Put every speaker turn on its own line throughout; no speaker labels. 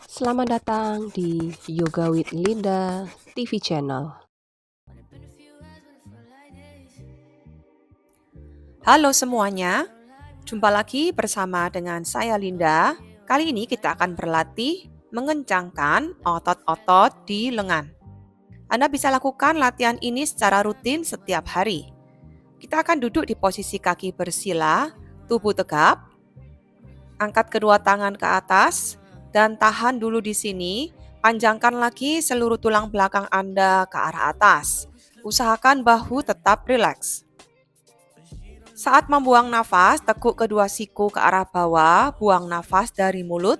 Selamat datang di Yoga with Linda TV channel.
Halo semuanya, jumpa lagi bersama dengan saya Linda. Kali ini kita akan berlatih mengencangkan otot-otot di lengan. Anda bisa lakukan latihan ini secara rutin setiap hari. Kita akan duduk di posisi kaki bersila, tubuh tegap, angkat kedua tangan ke atas, dan tahan dulu di sini. Panjangkan lagi seluruh tulang belakang Anda ke arah atas. Usahakan bahu tetap rileks. Saat membuang nafas, tekuk kedua siku ke arah bawah, buang nafas dari mulut.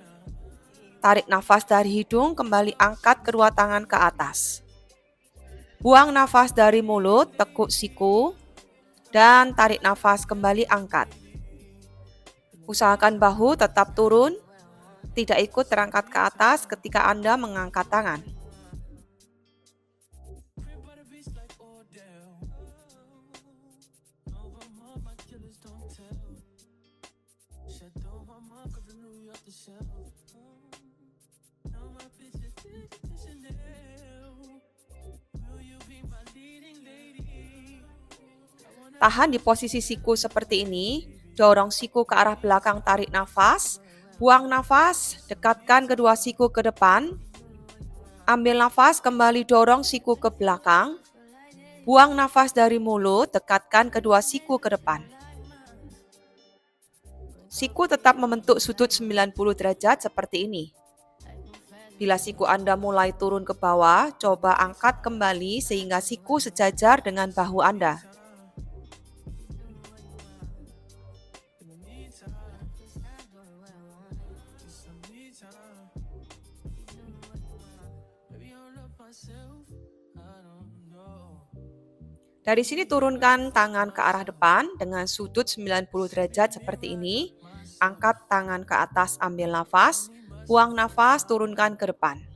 Tarik nafas dari hidung, kembali angkat kedua tangan ke atas. Buang nafas dari mulut, tekuk siku, dan tarik nafas kembali angkat. Usahakan bahu tetap turun, tidak ikut terangkat ke atas ketika Anda mengangkat tangan. Tahan di posisi siku seperti ini, dorong siku ke arah belakang, tarik nafas, buang nafas, dekatkan kedua siku ke depan, ambil nafas, kembali dorong siku ke belakang, buang nafas dari mulut, dekatkan kedua siku ke depan. Siku tetap membentuk sudut 90 derajat seperti ini. Bila siku Anda mulai turun ke bawah, coba angkat kembali sehingga siku sejajar dengan bahu Anda. Dari sini turunkan tangan ke arah depan dengan sudut 90 derajat seperti ini. Angkat tangan ke atas, ambil nafas, buang nafas, turunkan ke depan.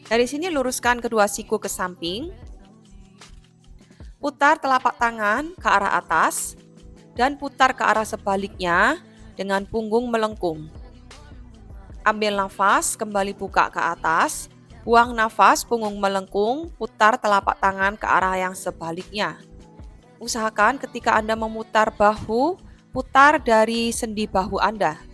Dari sini luruskan kedua siku ke samping, putar telapak tangan ke arah atas, dan putar ke arah sebaliknya dengan punggung melengkung. Ambil nafas, kembali buka ke atas, buang nafas, punggung melengkung, putar telapak tangan ke arah yang sebaliknya. Usahakan ketika Anda memutar bahu, putar dari sendi bahu Anda.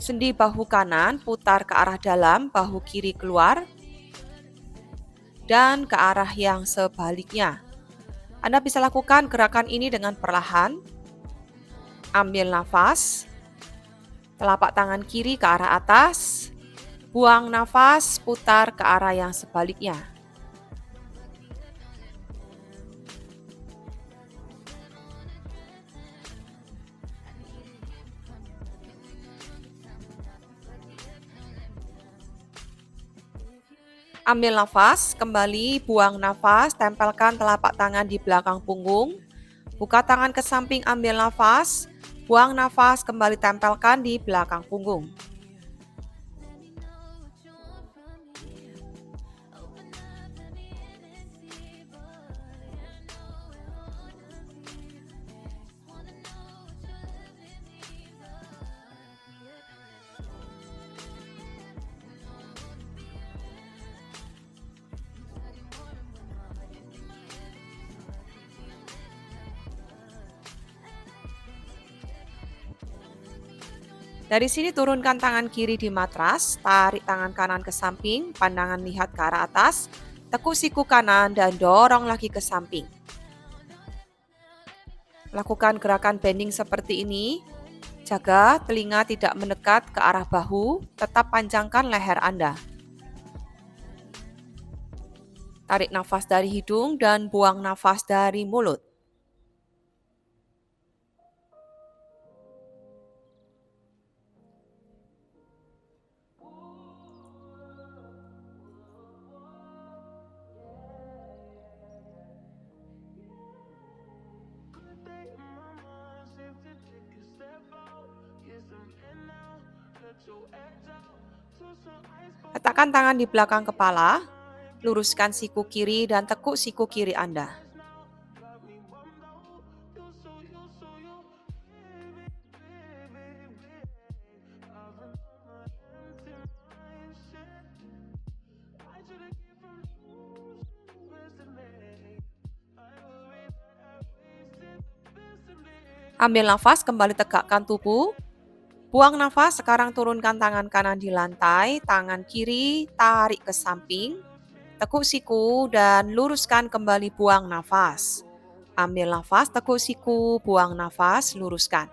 Sendi bahu kanan putar ke arah dalam, bahu kiri keluar, dan ke arah yang sebaliknya. Anda bisa lakukan gerakan ini dengan perlahan. Ambil nafas, telapak tangan kiri ke arah atas, buang nafas, putar ke arah yang sebaliknya. Ambil nafas, kembali buang nafas, tempelkan telapak tangan di belakang punggung. Buka tangan ke samping, ambil nafas, buang nafas, kembali tempelkan di belakang punggung. Dari sini turunkan tangan kiri di matras, tarik tangan kanan ke samping, pandangan lihat ke arah atas, Tekuk siku kanan dan dorong lagi ke samping. Lakukan gerakan bending seperti ini. Jaga telinga tidak mendekat ke arah bahu, tetap panjangkan leher Anda. Tarik nafas dari hidung dan buang nafas dari mulut. Letakkan tangan di belakang kepala, luruskan siku kiri dan tekuk siku kiri Anda. Ambil nafas, kembali tegakkan tubuh. Buang nafas, sekarang turunkan tangan kanan di lantai, tangan kiri tarik ke samping, tekuk siku dan luruskan kembali, buang nafas. Ambil nafas, tekuk siku, buang nafas, luruskan.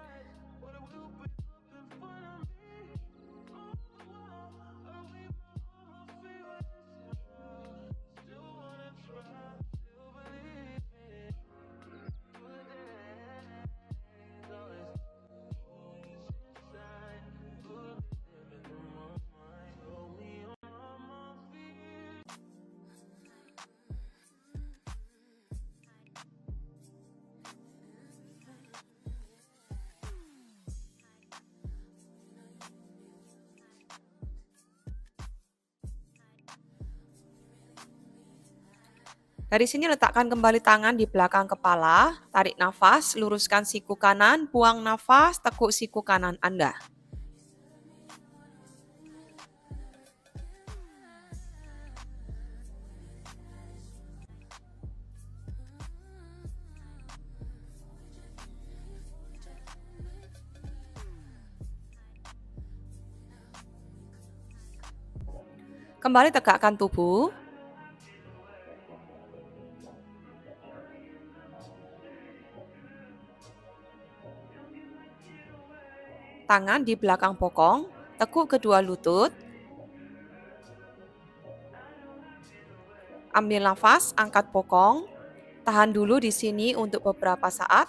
Dari sini letakkan kembali tangan di belakang kepala, tarik nafas, luruskan siku kanan, buang nafas, tekuk siku kanan Anda. Kembali tegakkan tubuh. Tangan di belakang bokong, tekuk kedua lutut. Ambil nafas, angkat bokong. Tahan dulu di sini untuk beberapa saat.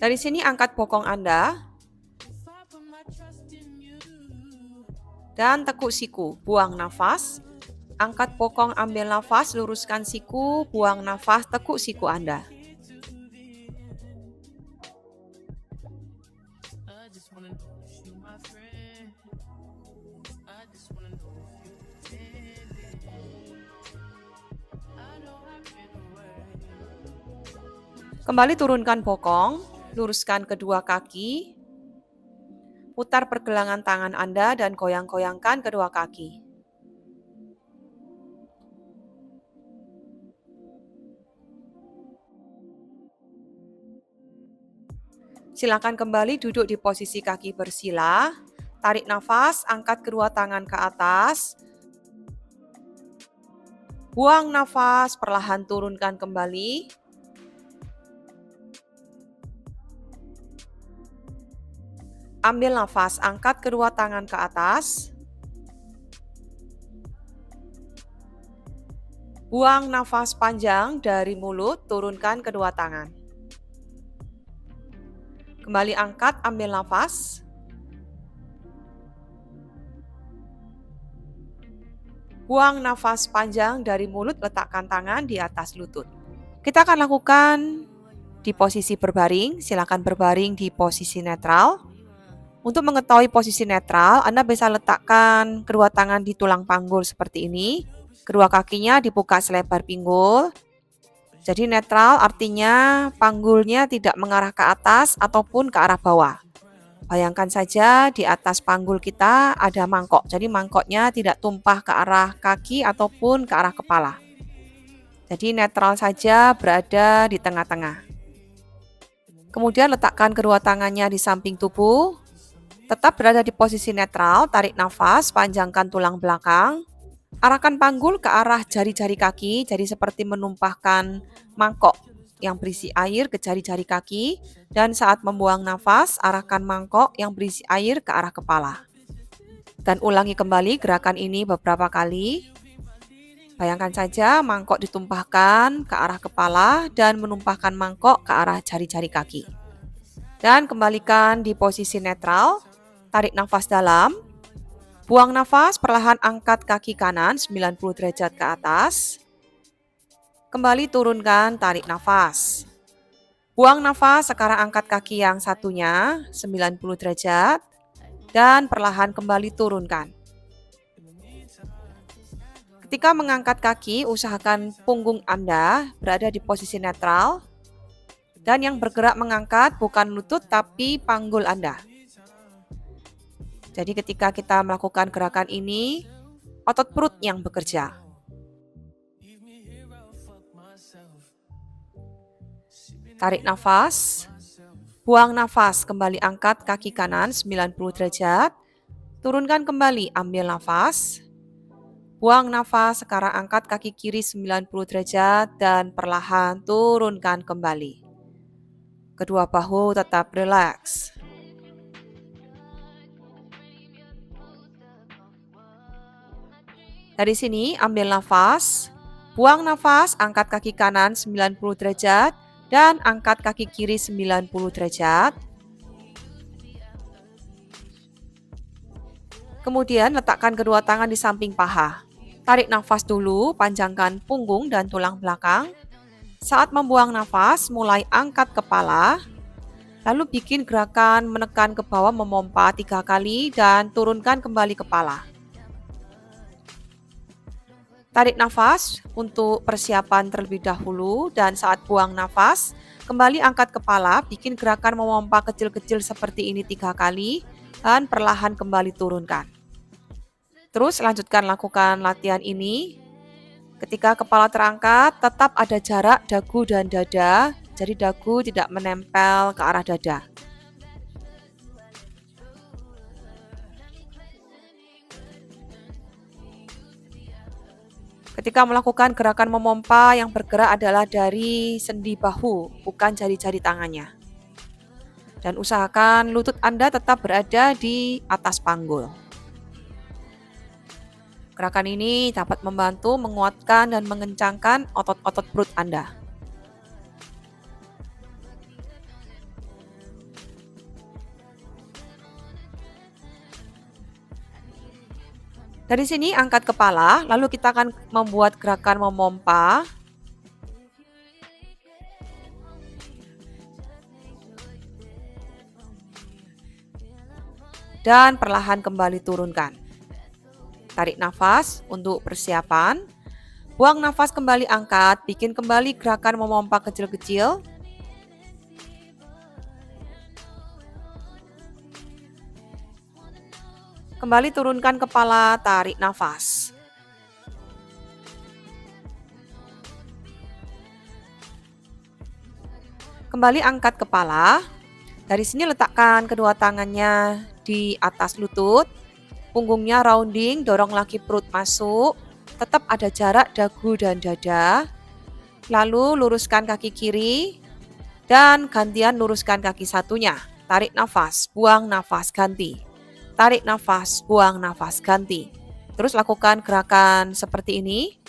Dari sini angkat bokong Anda. Dan tekuk siku, buang nafas. Angkat bokong, ambil nafas, luruskan siku, buang nafas, tekuk siku Anda. Kembali turunkan bokong, luruskan kedua kaki. Putar pergelangan tangan Anda dan goyang-goyangkan kedua kaki. Silakan kembali duduk di posisi kaki bersila. Tarik nafas, angkat kedua tangan ke atas. Buang nafas, perlahan turunkan kembali. Ambil nafas, angkat kedua tangan ke atas. Buang nafas panjang dari mulut, turunkan kedua tangan. Kembali angkat, ambil nafas. Buang nafas panjang dari mulut, letakkan tangan di atas lutut. Kita akan lakukan di posisi berbaring, silakan berbaring di posisi netral. Untuk mengetahui posisi netral, Anda bisa letakkan kedua tangan di tulang panggul seperti ini. Kedua kakinya dibuka selebar pinggul. Jadi netral artinya panggulnya tidak mengarah ke atas ataupun ke arah bawah. Bayangkan saja di atas panggul kita ada mangkok. Jadi mangkoknya tidak tumpah ke arah kaki ataupun ke arah kepala. Jadi netral saja, berada di tengah-tengah. Kemudian letakkan kedua tangannya di samping tubuh. Tetap berada di posisi netral, tarik nafas, panjangkan tulang belakang. Arahkan panggul ke arah jari-jari kaki, jadi seperti menumpahkan mangkok yang berisi air ke jari-jari kaki. Dan saat membuang nafas, arahkan mangkok yang berisi air ke arah kepala. Dan ulangi kembali gerakan ini beberapa kali. Bayangkan saja mangkok ditumpahkan ke arah kepala dan menumpahkan mangkok ke arah jari-jari kaki. Dan kembalikan di posisi netral, tarik nafas dalam, buang nafas, perlahan angkat kaki kanan 90 derajat ke atas. Kembali turunkan, tarik nafas. Buang nafas, sekarang angkat kaki yang satunya 90 derajat dan perlahan kembali turunkan. Ketika mengangkat kaki, usahakan punggung Anda berada di posisi netral dan yang bergerak mengangkat bukan lutut tapi panggul Anda. Jadi ketika kita melakukan gerakan ini, otot perut yang bekerja. Tarik nafas, buang nafas, kembali angkat kaki kanan 90 derajat, turunkan kembali, ambil nafas. Buang nafas, sekarang angkat kaki kiri 90 derajat dan perlahan turunkan kembali. Kedua bahu tetap rileks. Dari sini ambil nafas, buang nafas, angkat kaki kanan 90 derajat dan angkat kaki kiri 90 derajat. Kemudian letakkan kedua tangan di samping paha. Tarik nafas dulu, panjangkan punggung dan tulang belakang. Saat membuang nafas, mulai angkat kepala, lalu bikin gerakan menekan ke bawah memompa 3 kali dan turunkan kembali kepala. Tarik nafas untuk persiapan terlebih dahulu dan saat buang nafas, kembali angkat kepala, bikin gerakan memompa kecil-kecil seperti ini 3 kali dan perlahan kembali turunkan. Terus lanjutkan lakukan latihan ini. Ketika kepala terangkat, tetap ada jarak dagu dan dada, jadi dagu tidak menempel ke arah dada. Ketika melakukan gerakan memompa, yang bergerak adalah dari sendi bahu, bukan jari-jari tangannya. Dan usahakan lutut Anda tetap berada di atas panggul. Gerakan ini dapat membantu menguatkan dan mengencangkan otot-otot perut Anda. Dari sini angkat kepala, lalu kita akan membuat gerakan memompa. Dan perlahan kembali turunkan. Tarik nafas untuk persiapan. Buang nafas, kembali angkat, bikin kembali gerakan memompa kecil-kecil. Kembali turunkan kepala, tarik nafas. Kembali angkat kepala. Dari sini letakkan kedua tangannya di atas lutut. Punggungnya rounding, dorong lagi perut masuk. Tetap ada jarak dagu dan dada. Lalu luruskan kaki kiri dan gantian luruskan kaki satunya. Tarik nafas, buang nafas, ganti. Tarik nafas, buang nafas, ganti. Terus lakukan gerakan seperti ini.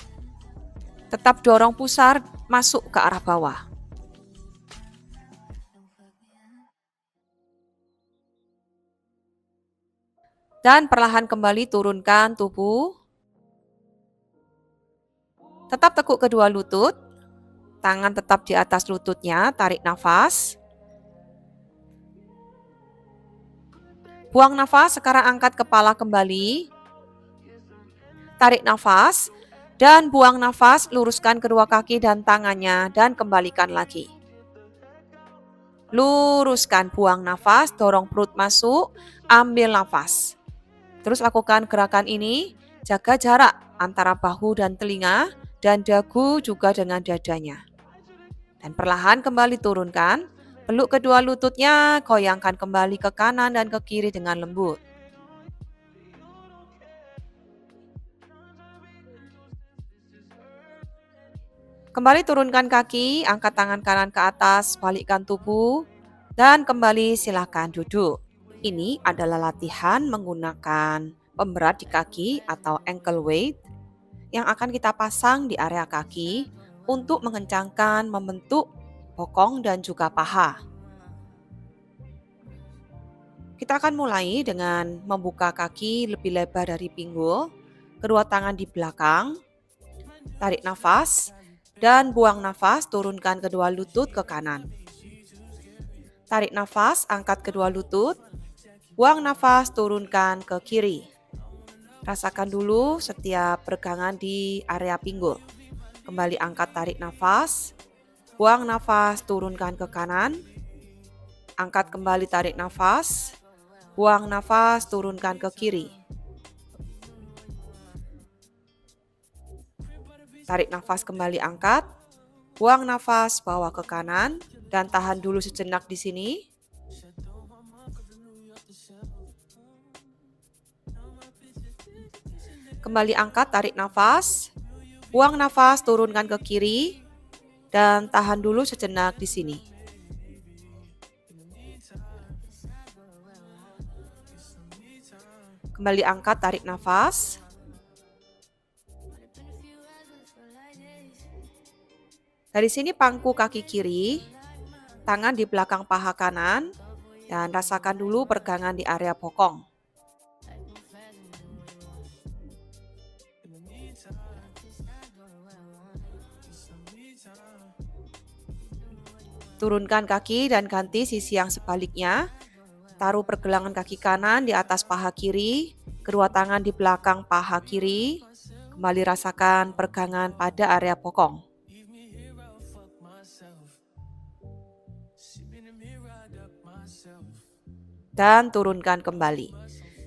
Tetap dorong pusar masuk ke arah bawah. Dan perlahan kembali turunkan tubuh. Tetap tekuk kedua lutut. Tangan tetap di atas lututnya, tarik nafas. Buang nafas, sekarang angkat kepala kembali. Tarik nafas. Dan buang nafas, luruskan kedua kaki dan tangannya dan kembalikan lagi. Luruskan, buang nafas, dorong perut masuk, ambil nafas. Terus lakukan gerakan ini, jaga jarak antara bahu dan telinga dan dagu juga dengan dadanya. Dan perlahan kembali turunkan, Peluk kedua lututnya, goyangkan kembali ke kanan dan ke kiri dengan lembut. Kembali turunkan kaki, angkat tangan kanan ke atas, balikkan tubuh, dan kembali silakan duduk. Ini adalah latihan menggunakan pemberat di kaki atau ankle weight yang akan kita pasang di area kaki untuk mengencangkan membentuk bokong dan juga paha. Kita akan mulai dengan membuka kaki lebih lebar dari pinggul, kedua tangan di belakang, tarik nafas, dan buang nafas, turunkan kedua lutut ke kanan. Tarik nafas, angkat kedua lutut, buang nafas, turunkan ke kiri. Rasakan dulu setiap peregangan di area pinggul. Kembali angkat, tarik nafas, buang nafas, turunkan ke kanan. Angkat kembali, tarik nafas, buang nafas, turunkan ke kiri. Tarik nafas kembali, angkat, buang nafas, bawa ke kanan, dan tahan dulu sejenak di sini. Kembali angkat, tarik nafas, buang nafas, turunkan ke kiri, dan tahan dulu sejenak di sini. Kembali angkat, tarik nafas. Dari sini pangku kaki kiri, tangan di belakang paha kanan, dan rasakan dulu peregangan di area bokong. Turunkan kaki dan ganti sisi yang sebaliknya. Taruh pergelangan kaki kanan di atas paha kiri, kedua tangan di belakang paha kiri. Kembali rasakan peregangan pada area bokong. Dan turunkan kembali.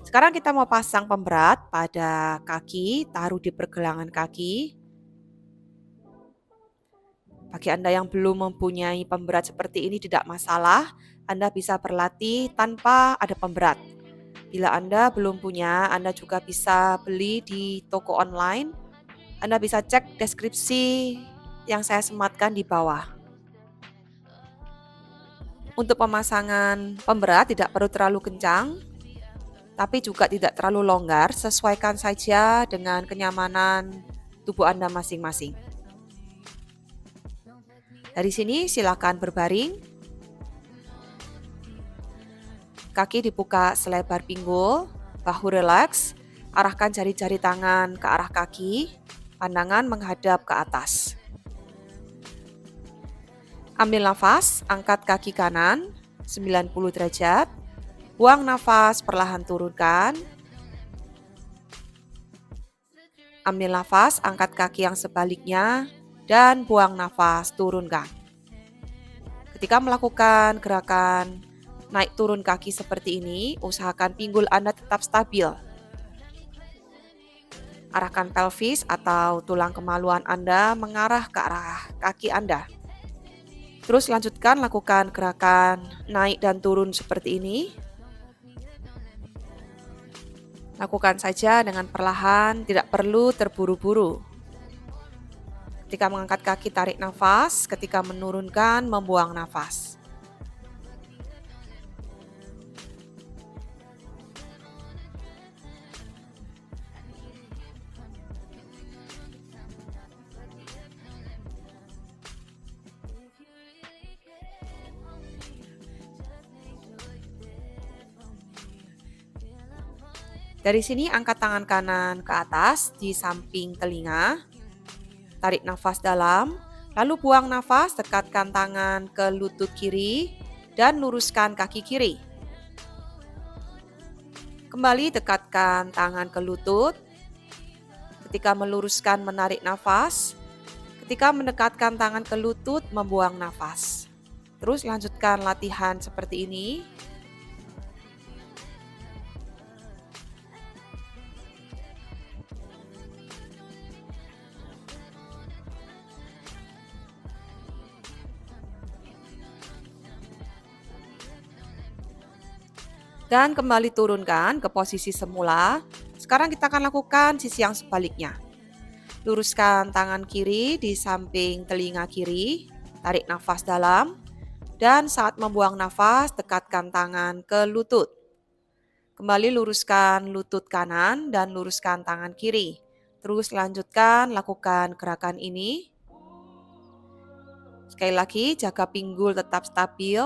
Sekarang kita mau pasang pemberat pada kaki, taruh di pergelangan kaki. Bagi Anda yang belum mempunyai pemberat seperti ini tidak masalah, Anda bisa berlatih tanpa ada pemberat. Bila Anda belum punya, Anda juga bisa beli di toko online. Anda bisa cek deskripsi yang saya sematkan di bawah. Untuk pemasangan pemberat tidak perlu terlalu kencang, tapi juga tidak terlalu longgar, sesuaikan saja dengan kenyamanan tubuh Anda masing-masing. Dari sini silakan berbaring. Kaki dibuka selebar pinggul, bahu rileks, arahkan jari-jari tangan ke arah kaki, pandangan menghadap ke atas. Ambil nafas, angkat kaki kanan 90 derajat, buang nafas, perlahan turunkan. Ambil nafas, angkat kaki yang sebaliknya, dan buang nafas, turunkan. Ketika melakukan gerakan naik turun kaki seperti ini, usahakan pinggul Anda tetap stabil. Arahkan pelvis atau tulang kemaluan Anda mengarah ke arah kaki Anda. Terus lanjutkan lakukan gerakan naik dan turun seperti ini. Lakukan saja dengan perlahan, tidak perlu terburu-buru. Ketika mengangkat kaki, tarik nafas. Ketika menurunkan, membuang nafas. Dari sini angkat tangan kanan ke atas di samping telinga. Tarik nafas dalam, lalu buang nafas, dekatkan tangan ke lutut kiri dan luruskan kaki kiri. Kembali dekatkan tangan ke lutut. Ketika meluruskan, menarik nafas. Ketika mendekatkan tangan ke lutut, membuang nafas. Terus lanjutkan latihan seperti ini. Dan kembali turunkan ke posisi semula. Sekarang kita akan lakukan sisi yang sebaliknya. Luruskan tangan kiri di samping telinga kiri, tarik nafas dalam, dan saat membuang nafas, dekatkan tangan ke lutut. Kembali luruskan lutut kanan dan luruskan tangan kiri. Terus lanjutkan lakukan gerakan ini. Sekali lagi, jaga pinggul tetap stabil.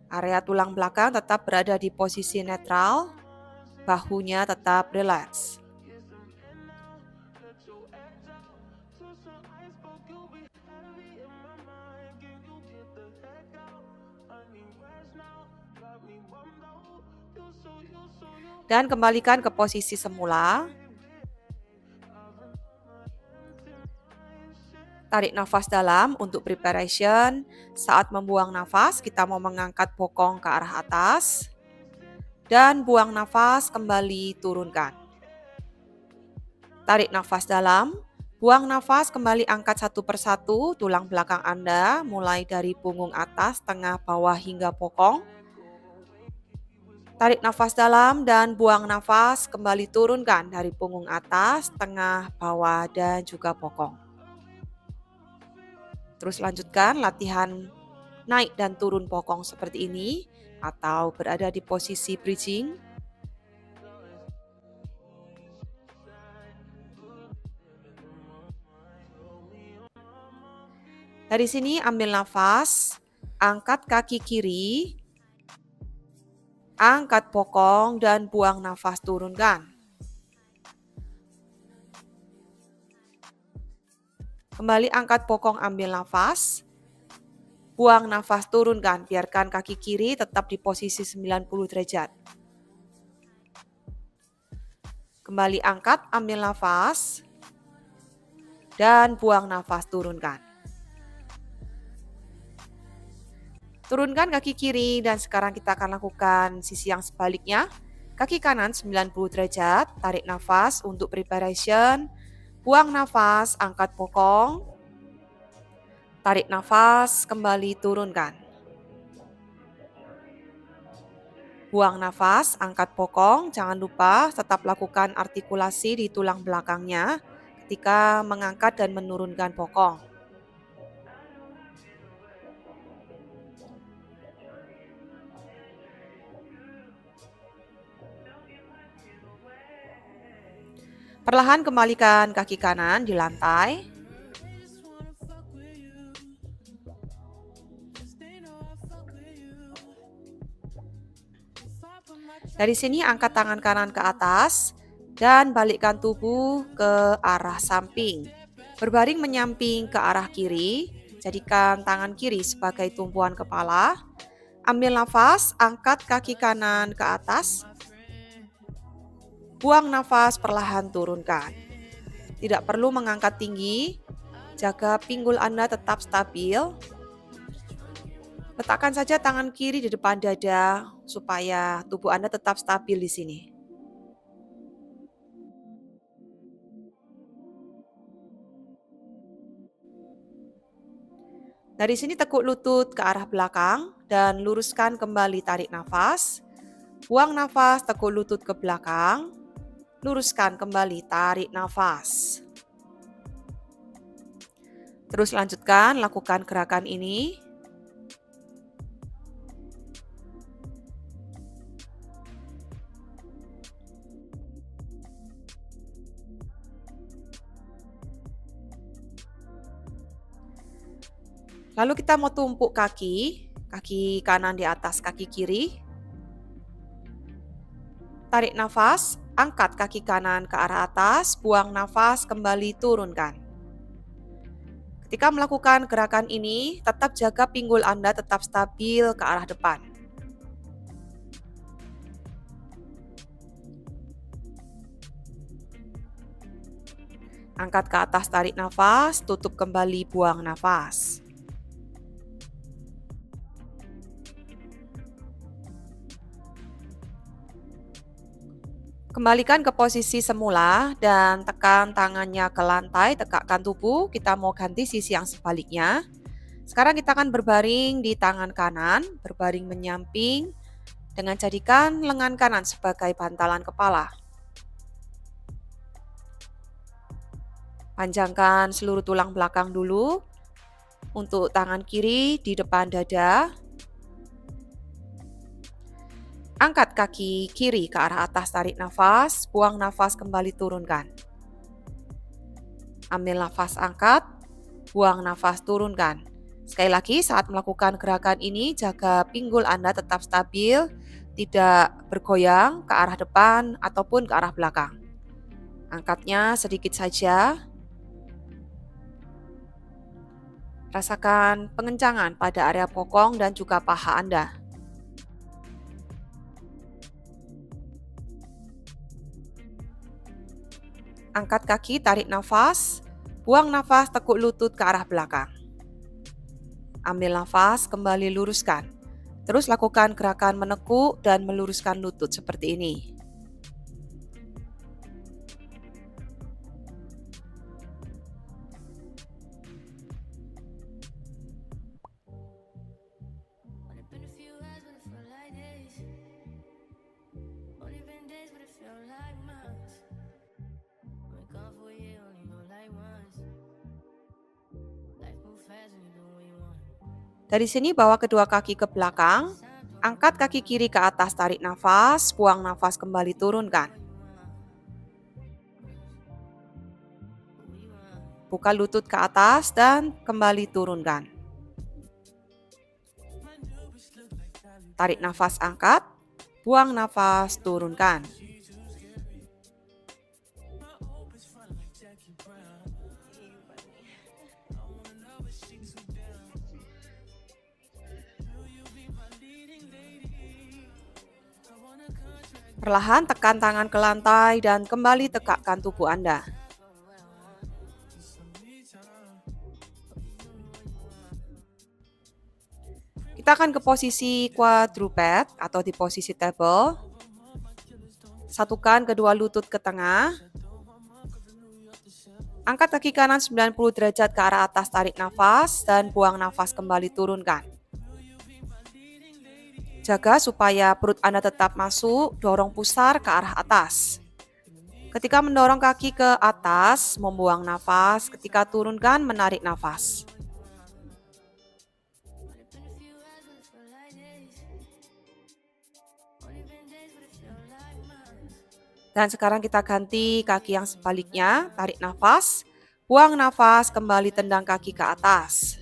Area tulang belakang tetap berada di posisi netral. Bahunya tetap rileks. Dan kembalikan ke posisi semula. Tarik nafas dalam untuk preparation. Saat membuang nafas, kita mau mengangkat bokong ke arah atas. Dan buang nafas, kembali turunkan. Tarik nafas dalam. Buang nafas, kembali angkat satu persatu tulang belakang Anda, mulai dari punggung atas, tengah, bawah, hingga bokong. Tarik nafas dalam dan buang nafas, kembali turunkan dari punggung atas, tengah, bawah, dan juga bokong. Terus lanjutkan latihan naik dan turun bokong seperti ini, atau berada di posisi bridging. Dari sini ambil nafas, angkat kaki kiri, angkat bokong dan buang nafas turunkan. Kembali angkat bokong, ambil nafas. Buang nafas turunkan, biarkan kaki kiri tetap di posisi 90 derajat. Kembali angkat, ambil nafas. Dan buang nafas turunkan. Turunkan kaki kiri dan sekarang kita akan lakukan sisi yang sebaliknya. Kaki kanan 90 derajat, tarik nafas untuk preparation. Buang nafas, angkat bokong. Tarik nafas, kembali turunkan. Buang nafas, angkat bokong. Jangan lupa tetap lakukan artikulasi di tulang belakangnya ketika mengangkat dan menurunkan bokong. Perlahan kembalikan kaki kanan di lantai. Dari sini angkat tangan kanan ke atas dan balikkan tubuh ke arah samping. Berbaring menyamping ke arah kiri, jadikan tangan kiri sebagai tumpuan kepala. Ambil nafas, angkat kaki kanan ke atas. Buang nafas, perlahan turunkan. Tidak perlu mengangkat tinggi, jaga pinggul Anda tetap stabil. Letakkan saja tangan kiri di depan dada supaya tubuh Anda tetap stabil di sini. Dari sini tekuk lutut ke arah belakang dan luruskan kembali, tarik nafas. Buang nafas, tekuk lutut ke belakang. Luruskan kembali, tarik nafas. Terus lanjutkan, lakukan gerakan ini. Lalu kita mau tumpuk kaki kanan di atas kaki kiri. Tarik nafas, angkat kaki kanan ke arah atas, buang nafas, kembali turunkan. Ketika melakukan gerakan ini, tetap jaga pinggul Anda tetap stabil ke arah depan. Angkat ke atas, tarik nafas, tutup kembali, buang nafas. Kembalikan ke posisi semula dan tekan tangannya ke lantai, tegakkan tubuh. Kita mau ganti sisi yang sebaliknya. Sekarang kita akan berbaring di tangan kanan, berbaring menyamping. dengan jadikan lengan kanan sebagai bantalan kepala. Panjangkan seluruh tulang belakang dulu. Untuk tangan kiri di depan dada. Angkat kaki kiri ke arah atas, tarik nafas, buang nafas, kembali turunkan. Ambil nafas, angkat, buang nafas, turunkan. Sekali lagi, saat melakukan gerakan ini, jaga pinggul Anda tetap stabil, tidak bergoyang ke arah depan ataupun ke arah belakang. Angkatnya sedikit saja. Rasakan pengencangan pada area bokong dan juga paha Anda. Angkat kaki, tarik nafas, buang nafas, tekuk lutut ke arah belakang. Ambil nafas, kembali luruskan. Terus lakukan gerakan menekuk dan meluruskan lutut seperti ini. Dari sini bawa kedua kaki ke belakang, angkat kaki kiri ke atas, tarik nafas, buang nafas, kembali turunkan. Buka lutut ke atas dan kembali turunkan. Tarik nafas, angkat, buang nafas, turunkan. Perlahan tekan tangan ke lantai dan kembali tegakkan tubuh Anda. Kita akan ke posisi quadruped atau di posisi table. Satukan kedua lutut ke tengah. Angkat kaki kanan 90 derajat ke arah atas, tarik nafas dan buang nafas, kembali turunkan. Jaga supaya perut Anda tetap masuk, dorong pusar ke arah atas. Ketika mendorong kaki ke atas, membuang nafas. Ketika turunkan, menarik nafas. Dan sekarang kita ganti kaki yang sebaliknya, tarik nafas, buang nafas, kembali tendang kaki ke atas.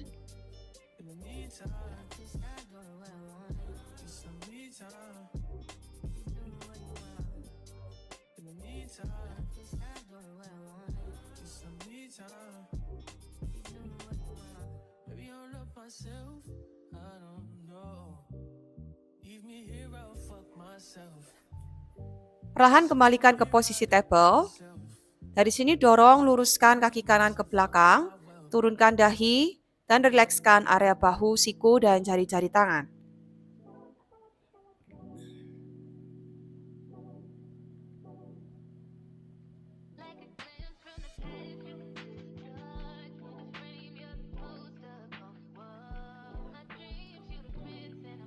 Perlahan kembalikan ke posisi table. Dari sini dorong, luruskan kaki kanan ke belakang, turunkan dahi, dan rilekskan area bahu, siku, dan jari-jari tangan.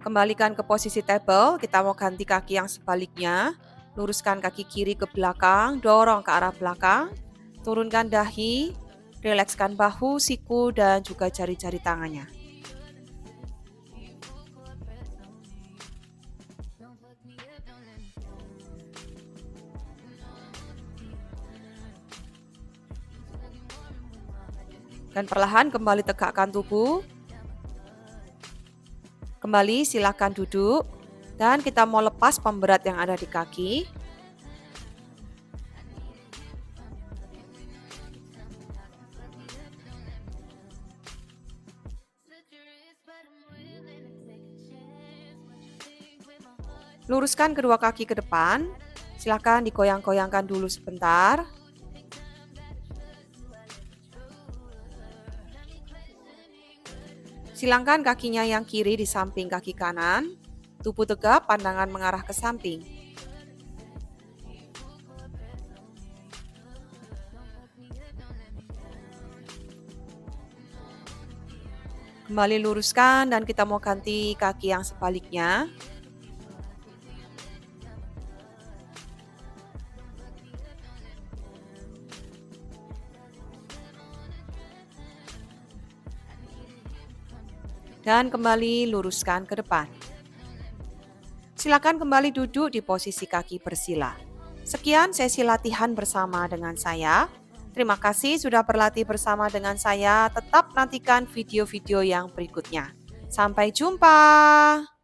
Kembalikan ke posisi table, kita mau ganti kaki yang sebaliknya. Luruskan kaki kiri ke belakang, dorong ke arah belakang, turunkan dahi, rilekskan bahu, siku, dan juga jari-jari tangannya. Dan perlahan kembali tegakkan tubuh. Kembali silakan duduk. Dan kita mau lepas pemberat yang ada di kaki. Luruskan kedua kaki ke depan. Silakan digoyang-goyangkan dulu sebentar. Silangkan kakinya yang kiri di samping kaki kanan. Tubuh tegap, pandangan mengarah ke samping. Kembali luruskan dan kita mau ganti kaki yang sebaliknya. Dan kembali luruskan ke depan. Silakan kembali duduk di posisi kaki bersila. Sekian sesi latihan bersama dengan saya. Terima kasih sudah berlatih bersama dengan saya. Tetap nantikan video-video yang berikutnya. Sampai jumpa.